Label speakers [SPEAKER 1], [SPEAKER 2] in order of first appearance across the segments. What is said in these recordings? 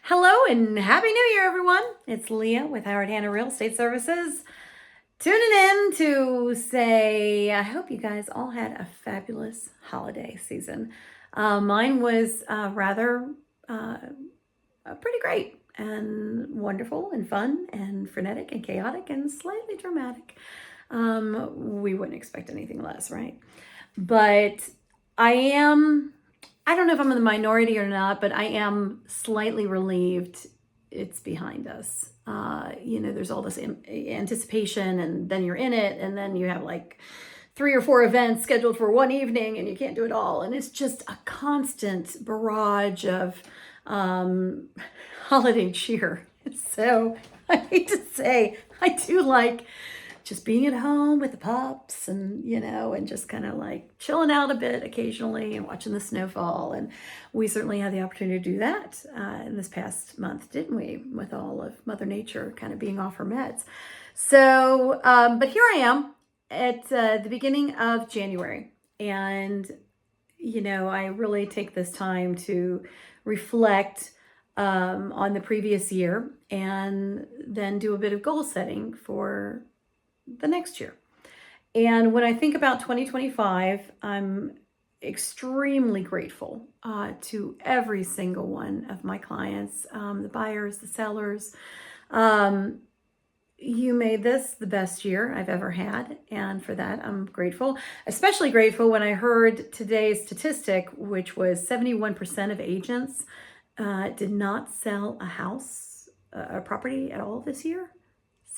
[SPEAKER 1] Hello and Happy New Year, everyone. It's Leah with Howard Hanna Real Estate Services. Tuning in to say, I hope you guys all had a fabulous holiday season. Mine was rather pretty great and wonderful and fun and frenetic and chaotic and slightly dramatic. We wouldn't expect anything less, right? But I don't know if I'm in the minority or not, but I am slightly relieved it's behind us. There's all this anticipation, and then you're in it, and then you have like 3 or 4 events scheduled for one evening, and you can't do it all. And it's just a constant barrage of holiday cheer. So I hate to say, I do like just being at home with the pups and just kind of like chilling out a bit occasionally and watching the snowfall. And we certainly had the opportunity to do that in this past month, didn't we? With all of Mother Nature kind of being off her meds. So, but here I am at the beginning of January. And, I really take this time to reflect on the previous year and then do a bit of goal setting for the next year. And when I think about 2025, I'm extremely grateful to every single one of my clients, the buyers, the sellers. You made this the best year I've ever had. And for that, I'm grateful. Especially grateful when I heard today's statistic, which was 71% of agents did not sell a house, a property at all this year.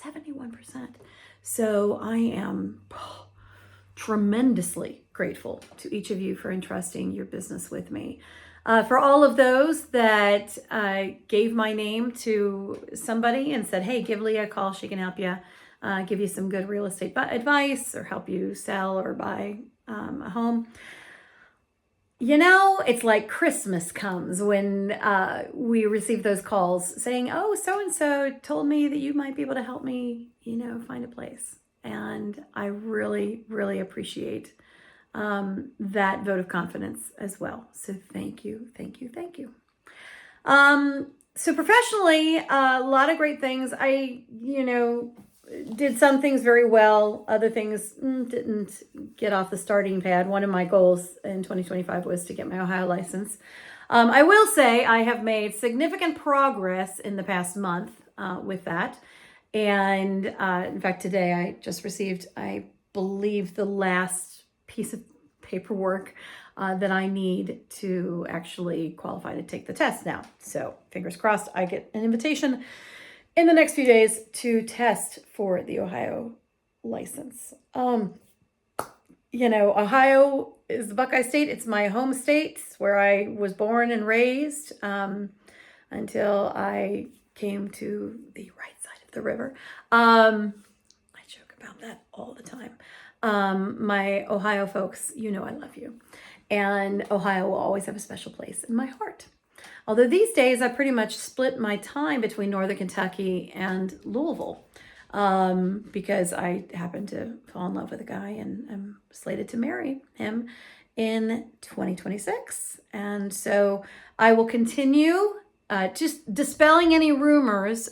[SPEAKER 1] 71%. So I am tremendously grateful to each of you for entrusting your business with me. For all of those that gave my name to somebody and said, hey, give Leah a call. She can help you, give you some good real estate advice or help you sell or buy a home. It's like Christmas comes when we receive those calls saying, oh, so-and-so told me that you might be able to help me, find a place. And I really, really appreciate that vote of confidence as well. So thank you, thank you, thank you. So professionally, a lot of great things. I, did some things very well. Other things didn't get off the starting pad. One of my goals in 2025 was to get my Ohio license. I will say I have made significant progress in the past month with that. And in fact, today I just received, I believe, the last piece of paperwork that I need to actually qualify to take the test now. So fingers crossed I get an invitation in the next few days to test for the Ohio license. Ohio is the Buckeye State. It's my home state. It's where I was born and raised until I came to the right side of the river. I joke about that all the time. My Ohio folks, I love you. And Ohio will always have a special place in my heart. Although these days I pretty much split my time between Northern Kentucky and Louisville because I happen to fall in love with a guy and I'm slated to marry him in 2026. And so I will continue just dispelling any rumors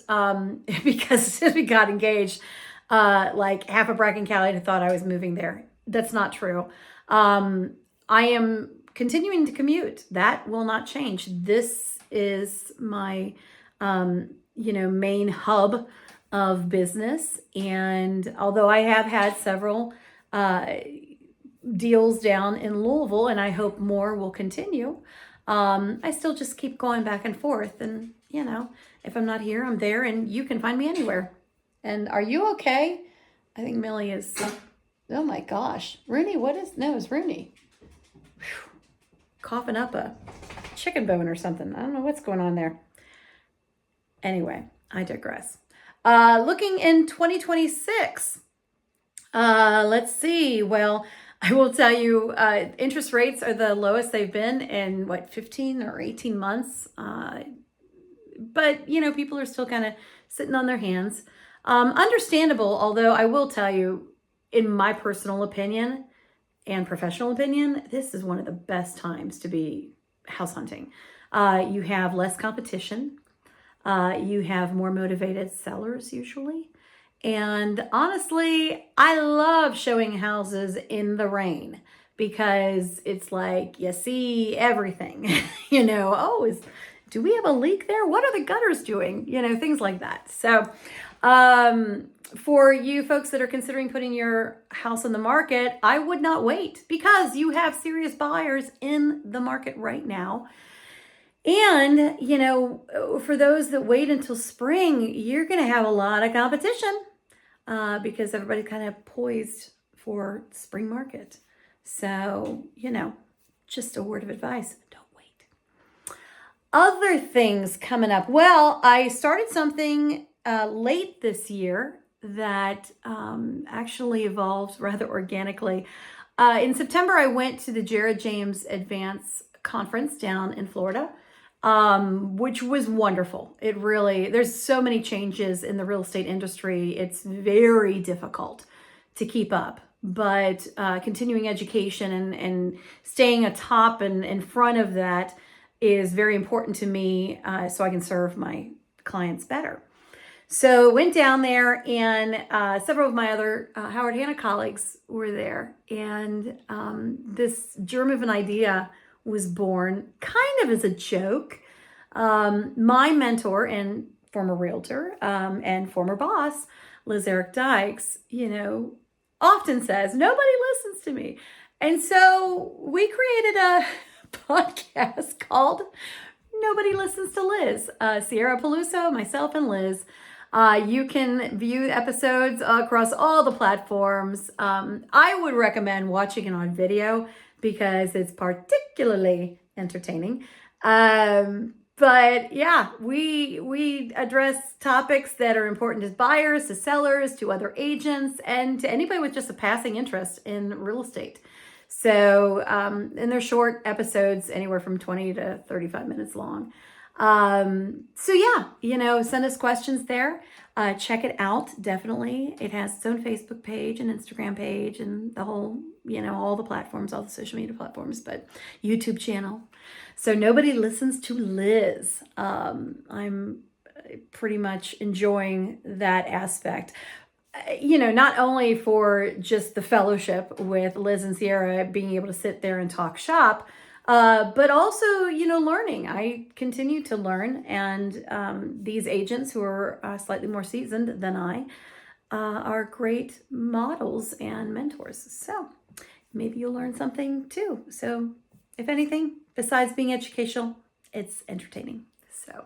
[SPEAKER 1] because since we got engaged, like half of Bracken County thought I was moving there. That's not true. I am continuing to commute. That will not change. This is my, main hub of business. And although I have had several deals down in Louisville, and I hope more will continue, I still just keep going back and forth. And, if I'm not here, I'm there, and you can find me anywhere. And are you okay? I think Millie is, oh my gosh. Rooney, it's Rooney. Whew. Coughing up a chicken bone or something. I don't know what's going on there. Anyway, I digress. Looking in 2026, let's see. Well, I will tell you, interest rates are the lowest they've been in 15 or 18 months. But, people are still kind of sitting on their hands. Understandable, although I will tell you, in my personal opinion and professional opinion, this is one of the best times to be house hunting. You have less competition. You have more motivated sellers usually. And honestly, I love showing houses in the rain because it's like you see everything. Do we have a leak there? What are the gutters doing? Things like that. So, for you folks that are considering putting your house on the market, I would not wait because you have serious buyers in the market right now. And, for those that wait until spring, you're going to have a lot of competition because everybody's kind of poised for spring market. So, just a word of advice, don't wait. Other things coming up. Well, I started something late this year that actually evolved rather organically. In September, I went to the Jared James Advance Conference down in Florida, which was wonderful. There's so many changes in the real estate industry. It's very difficult to keep up, but continuing education and staying atop and in front of that is very important to me so I can serve my clients better. So went down there, and several of my other Howard Hanna colleagues were there, and this germ of an idea was born kind of as a joke. My mentor and former realtor and former boss, Liz Eric Dykes, often says, nobody listens to me. And so we created a podcast called Nobody Listens to Liz. Sierra Peluso, myself, and Liz. You can view episodes across all the platforms. I would recommend watching it on video because it's particularly entertaining. But yeah, we address topics that are important to buyers, to sellers, to other agents, and to anybody with just a passing interest in real estate. So, and they're short episodes, anywhere from 20 to 35 minutes long. So yeah, send us questions there. Check it out. Definitely. It has its own Facebook page and Instagram page and the whole, all the platforms, all the social media platforms, but YouTube channel. So Nobody Listens to Liz. I'm pretty much enjoying that aspect. Not only for just the fellowship with Liz and Sierra, being able to sit there and talk shop, but also, learning. I continue to learn, and these agents who are slightly more seasoned than I are great models and mentors. So maybe you'll learn something too. So if anything, besides being educational, it's entertaining. So,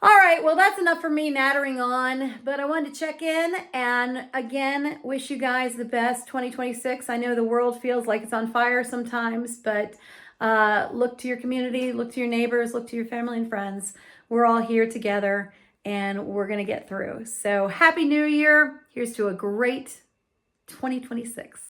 [SPEAKER 1] all right, well, that's enough for me nattering on, but I wanted to check in and again, wish you guys the best 2026. I know the world feels like it's on fire sometimes, but look to your community, look to your neighbors, look to your family and friends. We're all here together and we're going to get through. So happy New Year. Here's to a great 2026.